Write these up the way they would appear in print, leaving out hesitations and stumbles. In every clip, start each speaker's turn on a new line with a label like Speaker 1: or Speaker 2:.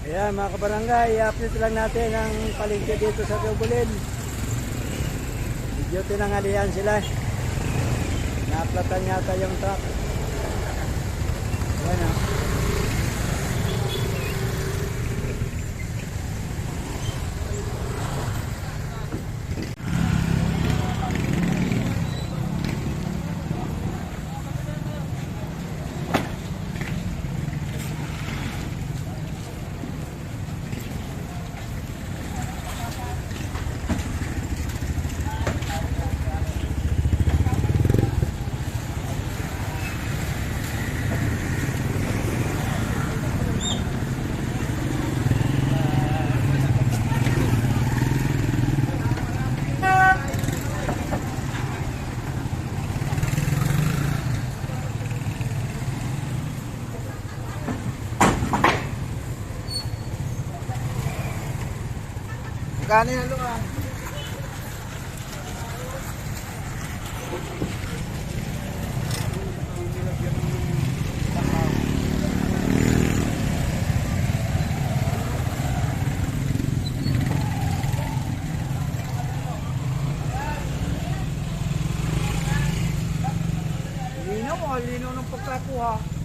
Speaker 1: Ayan mga kabarangay, i-update lang natin ang palengke dito sa Tubulin. Medyo tinangalian sila. Naaplatan yata yung truck. Ayan o.
Speaker 2: Magkano yung luka? Linaw ng pagkakuha.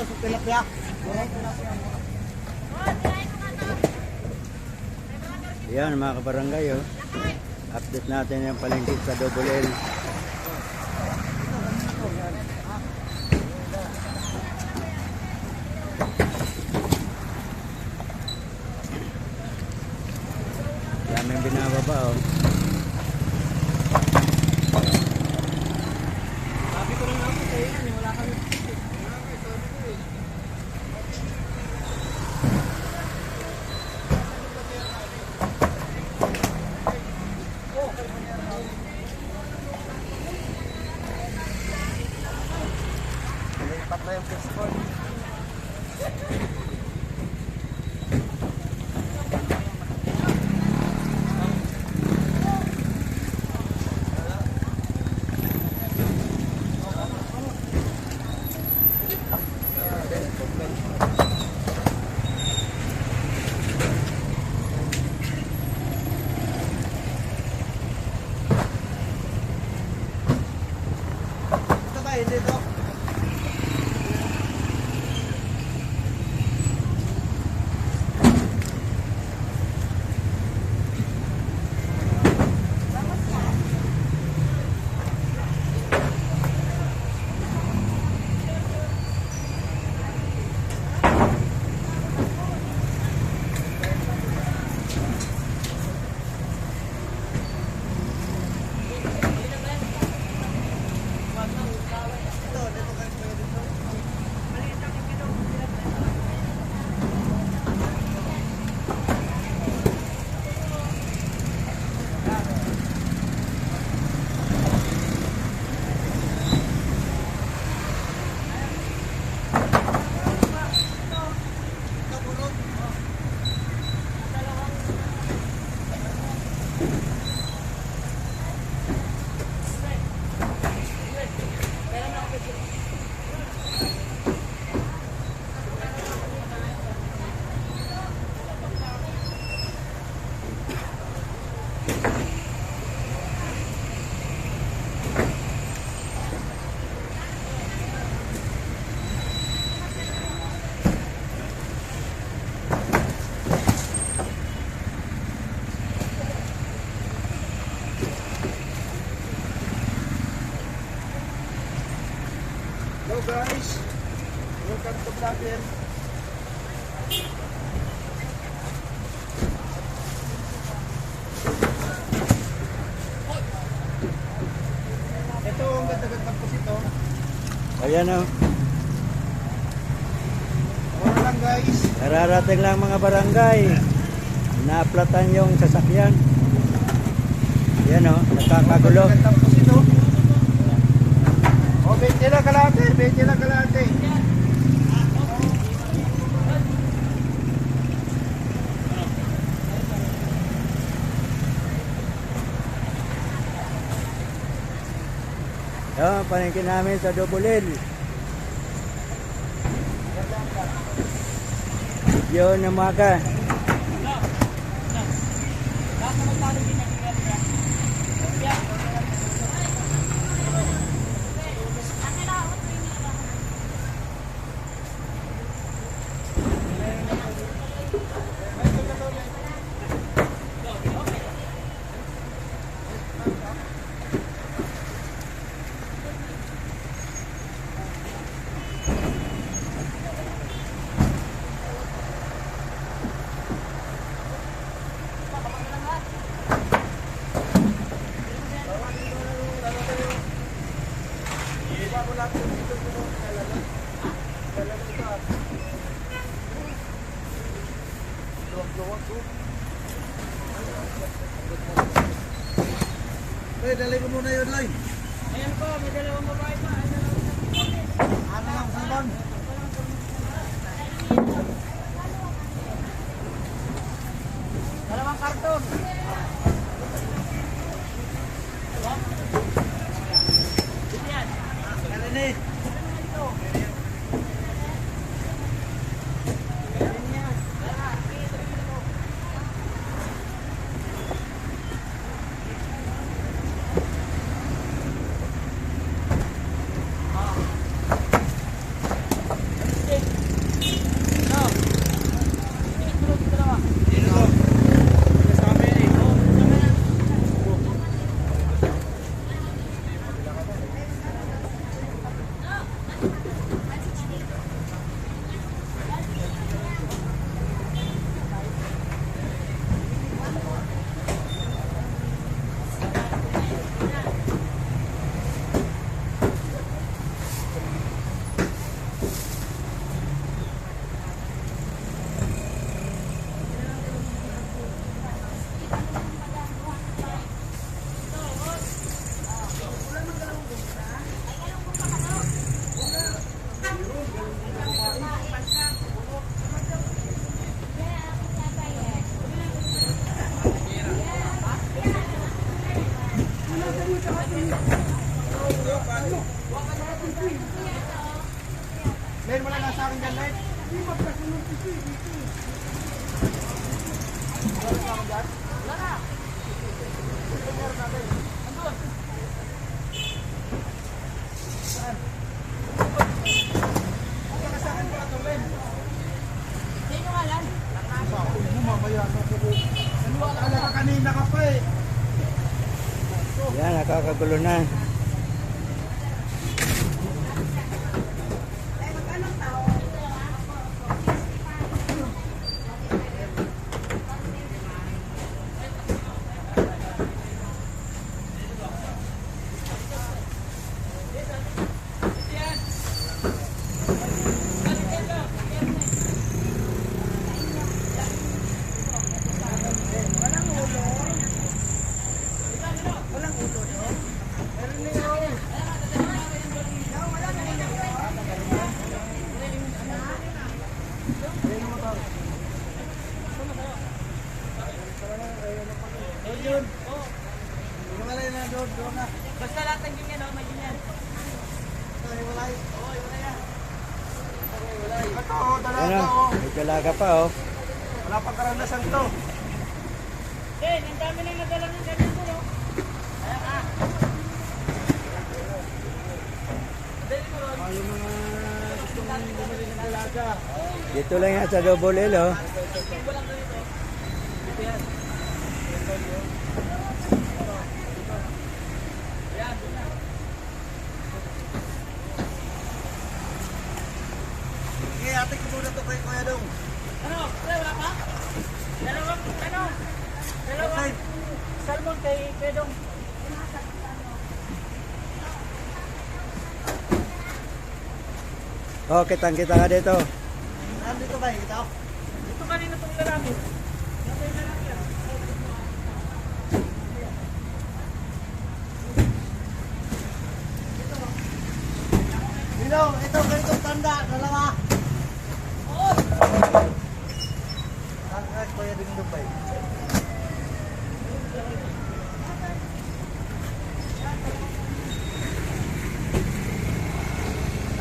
Speaker 2: sa tilapia.
Speaker 1: Yan mga kabarangay, oh. Update natin yung palengke sa Double L. Daming binababa, oh.
Speaker 2: Sabi ko lang ako sa yan, wala kami. Lipat na yung fishball. Ito tayo, dito. Hello guys, welcome to vlogger. Ito ang ganda-gandang pusito.
Speaker 1: Ayan, oh.
Speaker 2: Mura lang guys.
Speaker 1: Nararating lang mga barangay. Naaplatan yung sasakyan. Yan, oh. Nakakagulo.
Speaker 2: Gandang pusito. O, 20 lang kalate, 20 lang kalate.
Speaker 1: Yan, palengke namin sa Double L. Yun, umaga.
Speaker 2: Hey, dali ko muna yun, Loy.
Speaker 3: Ayan po, may dalawang babae pa.
Speaker 2: Ano lang, sabon?
Speaker 3: Dalawang karton.
Speaker 2: Kalini. Len, wala na sa akin dyan, Len. Wala sa akin dyan? Wala na. Ito meron natin. Andun. Saan? Wala ka sa akin ba ito, Len?
Speaker 3: Sino nga lang?
Speaker 2: Mamaya na ako. Wala ka kanina ka pa eh.
Speaker 1: Yan, nakakagulo na.
Speaker 2: Yun. Wala na doon na.
Speaker 3: Basta lahat ng ganyan, oh, may ganyan.
Speaker 2: Wala.
Speaker 3: Oo, wala yan.
Speaker 2: Ito, dalaga
Speaker 1: Ano?
Speaker 2: oh.
Speaker 1: May dalaga pa oh.
Speaker 2: Wala pang karanasan to.
Speaker 3: Eh, ang dami nang nadala ng ganyan ko, no? Ayan ka. Dali mo, Ron.
Speaker 2: Yung mga gusto mong bumili ng dalaga.
Speaker 1: Dito lang yan sa Double L oh.
Speaker 3: Tingko lang dito. Ito yan. Ayan, doon na.
Speaker 2: Okay, ate ko muna to kay Kuya Dong.
Speaker 3: Ano? Wala ka? Dalawang, ano? Dalawang salmon kay Pedong.
Speaker 1: Oh, kitang-kita ka dito.
Speaker 2: Nandito ba ito?
Speaker 3: Ito kanina itong lalaki. Ito yung lalaki, ah.
Speaker 2: Ito ganito tanda, dalawa.
Speaker 3: Oo.
Speaker 2: Ang Kuya Dong ba?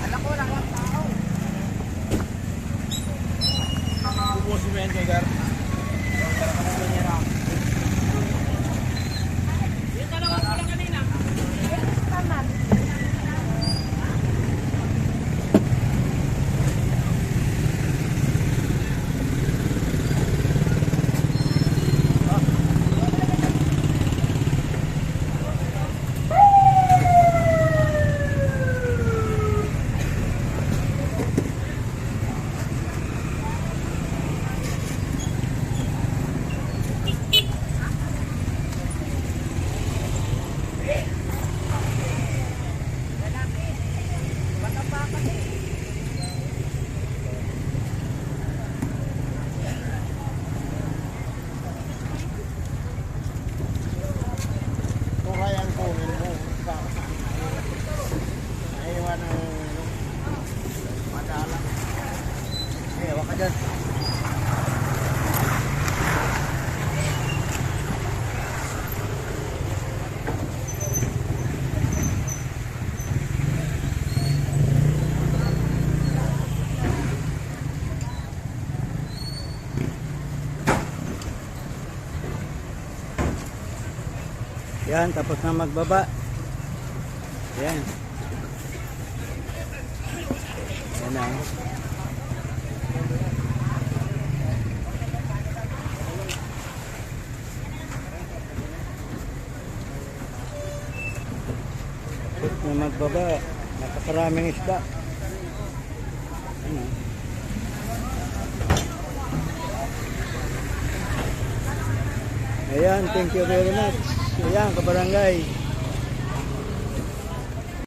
Speaker 3: Alam ko, nakawang tao.
Speaker 2: Ubus mo yan, Jegar.
Speaker 3: Yung dalawang ko lang kanina.
Speaker 2: Kung kaya ang kunin mo, naiwan ang madala. Eh, waka dyan.
Speaker 1: Yan, tapos na magbaba. Yan. Yan na. Tapos na magbaba. Napakaraming isda. Ano? Ayan, thank you very much. Ayan, kabarangay.